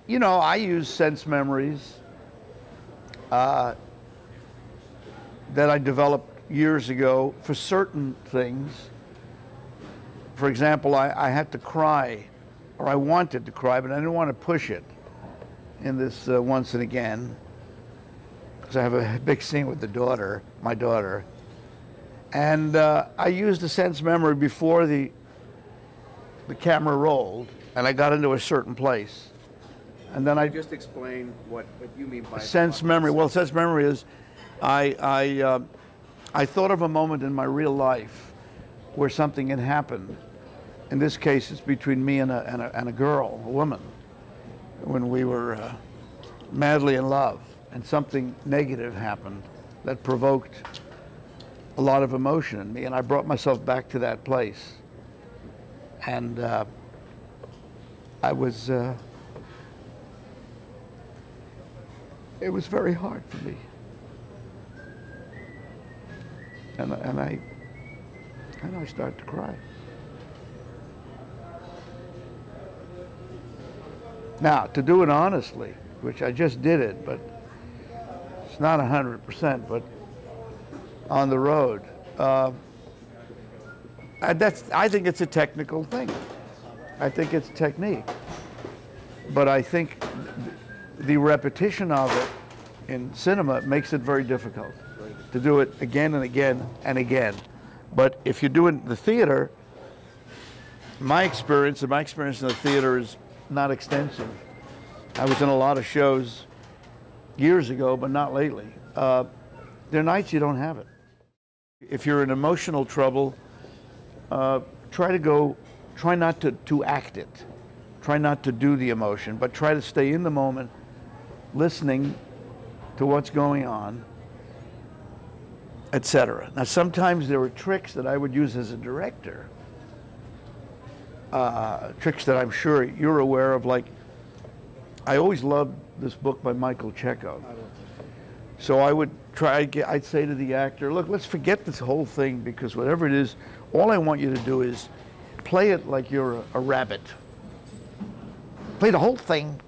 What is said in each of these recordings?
You know, I use sense memories that I developed years ago for certain things. For example, I had to cry, or I wanted to cry, but I didn't want to push it in this Once and Again, because I have a big scene with my daughter. And I used a sense memory before the camera rolled, and I got into a certain place. And then I just explain what you mean by sense memory. Well, sense memory is I thought of a moment in my real life where something had happened. In this case, it's between me and a girl, a woman, when we were madly in love, and something negative happened that provoked a lot of emotion in me, and I brought myself back to that place. And I was, it was very hard for me. And I started to cry. Now, to do it honestly, which I just did it, but it's not 100%, but on the road, I think it's a technical thing. I think it's technique. But I think the repetition of it in cinema makes it very difficult to do it again and again and again. But if you do it in the theater, my experience in the theater is not extensive. I was in a lot of shows years ago, but not lately. There are nights you don't have it. If you're in emotional trouble, try not to act it. Try not to do the emotion, but try to stay in the moment, listening to what's going on, etc. Now, sometimes there were tricks that I would use as a director, tricks that I'm sure you're aware of, like, I always loved this book by Michael Chekhov. So I would I'd say to the actor, look, let's forget this whole thing, because whatever it is, all I want you to do is play it like you're a rabbit. Play the whole thing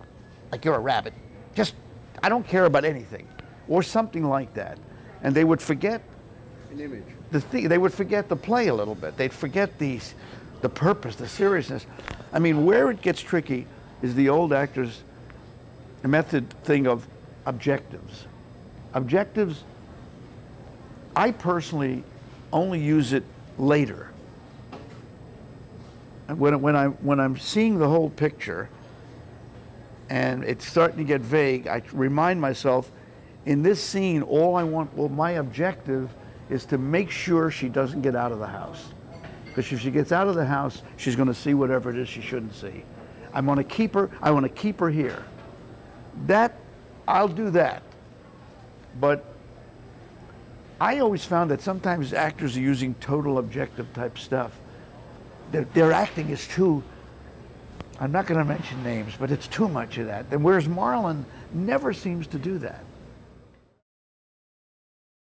like you're a rabbit. Just, I don't care about anything, or something like that. And they would forget an image. They would forget the play a little bit. They'd forget the purpose, the seriousness. I mean, where it gets tricky is the old actors' method thing of objectives. Objectives, I personally only use it later. And when I'm seeing the whole picture and it's starting to get vague, I remind myself, in this scene, my objective is to make sure she doesn't get out of the house. Because if she gets out of the house, she's going to see whatever it is she shouldn't see. I want to keep her here. I'll do that. But I always found that sometimes actors are using total objective type stuff. Their acting is too, I'm not going to mention names, but it's too much of that. And whereas Marlon never seems to do that.